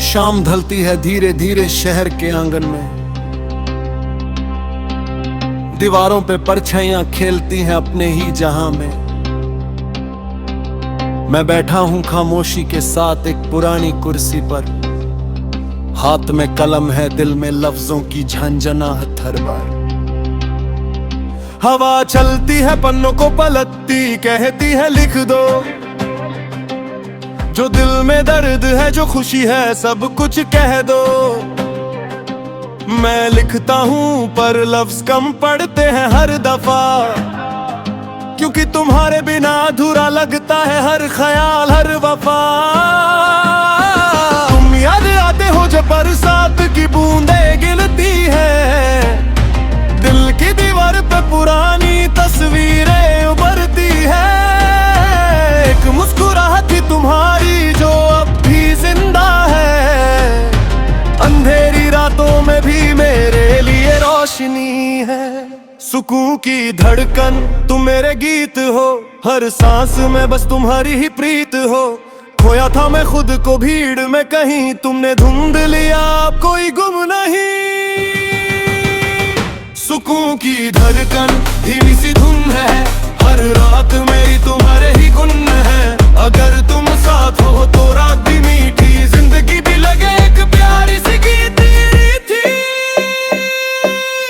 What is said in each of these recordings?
शाम ढलती है धीरे धीरे शहर के आंगन में। दीवारों पे परछाइयां खेलती हैं अपने ही जहां में। मैं बैठा हूं खामोशी के साथ एक पुरानी कुर्सी पर। हाथ में कलम है, दिल में लफ्जों की झंझनाहट हर बार। हवा चलती है पन्नों को पलटती, कहती है लिख दो जो दिल में दर्द है, जो खुशी है, सब कुछ कह दो। मैं लिखता हूं पर लफ्ज कम पड़ते हैं हर दफा, क्योंकि तुम्हारे बिना अधूरा लगता है हर ख्याल, हर वफा। तुम याद आते हो जब बरसात की बूंदें गिरती है, दिल की दीवार पे पुरानी तस्वीरें उभरती है। एक मुस्कुराहट थी तुम्हारी जो अब भी जिंदा है, अंधेरी रातों में भी मेरे लिए रोशनी है। सुकून की धड़कन तुम मेरे गीत हो, हर सांस में बस तुम्हारी ही प्रीत हो। खोया था मैं खुद को भीड़ में कहीं, तुमने ढूंढ लिया अब कोई गुम नहीं। सुकून की धड़कन धीमी सी धुन है, हर रात मेरी तुम्हारे ही गुन है। अगर तुम साथ हो तो रात भी मीठी, जिंदगी भी लगे एक प्यारी सी गीत थी।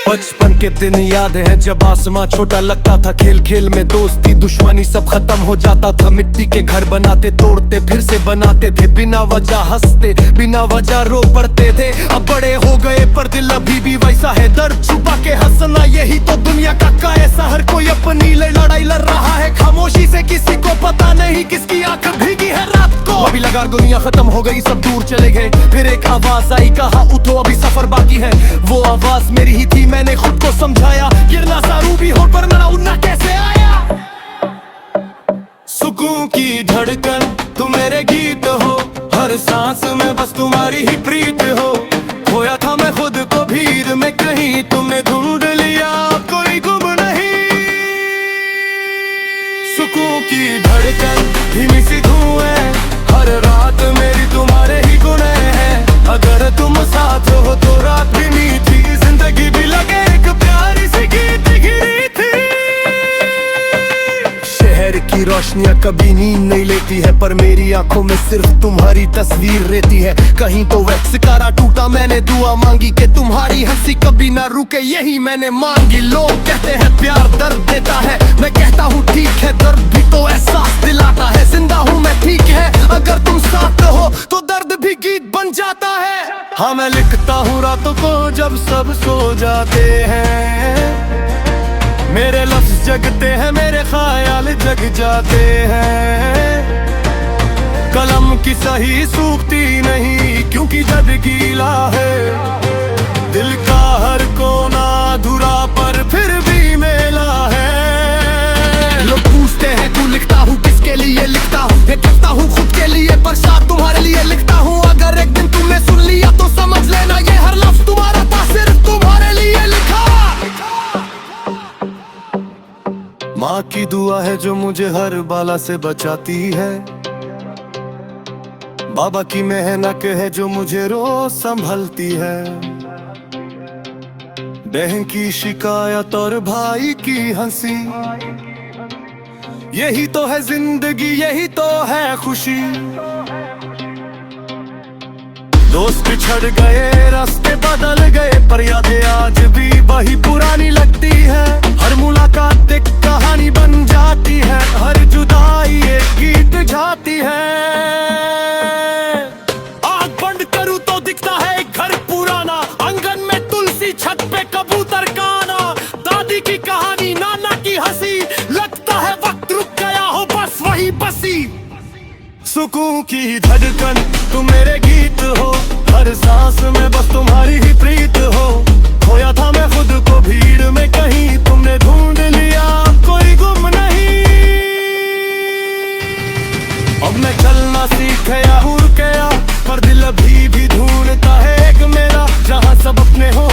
बचपन के दिन याद है जब आसमां छोटा लगता था, खेल खेल में दोस्ती दुश्मनी सब खत्म हो जाता था। मिट्टी के घर बनाते तोड़ते फिर से बनाते थे, बिना वजह हंसते बिना वजह रो पड़ते थे। अब बड़े हो गए पर दिल अभी भी वैसा है, दर्द छुपा के हंसना यही तो दुनिया का ऐसा। हर कोई अपनी लड़ाई लड़ रहा है खामोशी से, किसी को पता नहीं किसकी आंख भीगी है रात को। अभी लगा दुनिया खत्म हो गई, सब दूर चले गए। फिर एक आवाज आई, कहा उठो अभी सफर बाकी है। वो आवाज मेरी ही थी, मैंने खुद को समझाया, गिरना सारू भी हो पर ना उड़ना कैसे आया। सुकून की धड़कन तुम मेरे गीत हो, हर सांस में बस तुम्हारी ही प्रीत हो। खोया था मैं खुद को भीड़ में कहीं, तुमने ढूंढ लिया कोई गुम नहीं। सुकून की धड़कन धीमी सी धुन है, हर रात मेरी तुम्हारे ही गुण है। अगर तुम साथ हो तो रात भी मीठी, जिंदगी भी लगे एक प्यारी सी गीत गिरी थी। शहर की रोशनियां कभी नींद नहीं लेती है, पर मेरी आंखों में सिर्फ तुम्हारी तस्वीर रहती है। कहीं तो वह सितारा टूटा, मैंने दुआ मांगी कि तुम्हारी हंसी कभी ना रुके, यही मैंने मांगी। लोग कहते हैं प्यार दर्द देता है, मैं कहता हूँ ठीक है, दर्द भी तो एहसास दिलाता है। जिंदा हूँ मैं ठीक है, अगर तुम साथ हो तो दर्द भी गीत बन जाता है। हाँ मैं लिखता हूँ रातों को जब सब सो जाते हैं, मेरे लफ्ज जगते हैं, मेरे ख्याल जग जाते हैं। कलम की सही सूखती नहीं, क्योंकि जद गीला है दिल का हर कोना अधूरा, पर फिर भी मेला है। लोग पूछते हैं तू लिखता हूँ किसके लिए लिखता हूँ, लिखता हूँ खुद के लिए, पर शायद तुम्हारे लिए लिखता हूँ। अगर एक दिन तुमने सुन लिया तो समझ लेना ये हर लफ्ज तुम्हारा था, सिर्फ तुम्हारे लिए लिखा। माँ की दुआ है जो मुझे हर बाला से बचाती है, बाबा की मेहनत है जो मुझे रोज संभलती है। बहन की शिकायत और भाई की हंसी, यही तो है जिंदगी, यही तो है खुशी। दोस्त बिछड़ गए, रास्ते बदल गए, पर यादें आज भी वही पुरानी लगती है। हर मुलाकात एक कहानी बन जाती है, हर जुदाई एक गीत जाती है। आँख बंद करूं तो दिखता है एक घर पुराना, आंगन में तुलसी, छत पे कबूतर गाना। दादी की कहानी, नाना की हंसी, लगता है वक्त रुक गया हो बस वही बसी। सुकून की धड़कन तुम मेरे गीत हो, हर सांस में बस तुम्हारी ही प्रीत हो। खोया था मैं खुद को भीड़ में कहीं, तुमने ढूंढ लिया कोई गुम नहीं। अब मैं चलना सीख गया हूँ रुकया, पर दिल अभी भी ढूंढता है एक मेरा, जहाँ सब अपने हो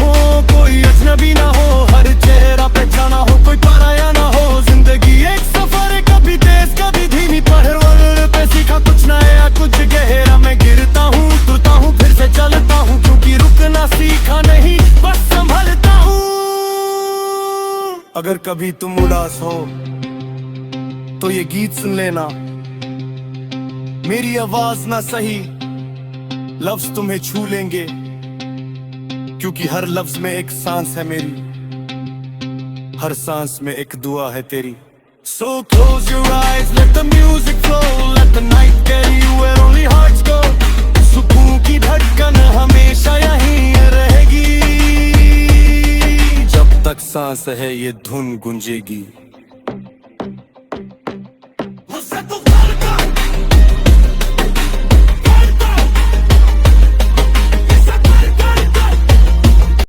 कोई अजनबी ना हो। हर चेहरा पे जाना हो, कोई पराया ना हो। जिंदगी एक सफर है, कभी तेज कभी धीमी, पर पे सीखा कुछ नया कुछ गहरा। मैं गिरता हूँ, टूटता हूँ, फिर से अगर कभी तुम उदास हो तो ये गीत सुन लेना। मेरी आवाज ना सही, लफ्ज तुम्हें छू लेंगे, क्योंकि हर लफ्ज में एक सांस है मेरी, हर सांस में एक दुआ है तेरी। So close your eyes, let the music flow, let the night carry you where only hearts go. सुकून की धड़कन हमेशा यहीं रहेगी, जब तक सांस है ये धुन गूंजेगी।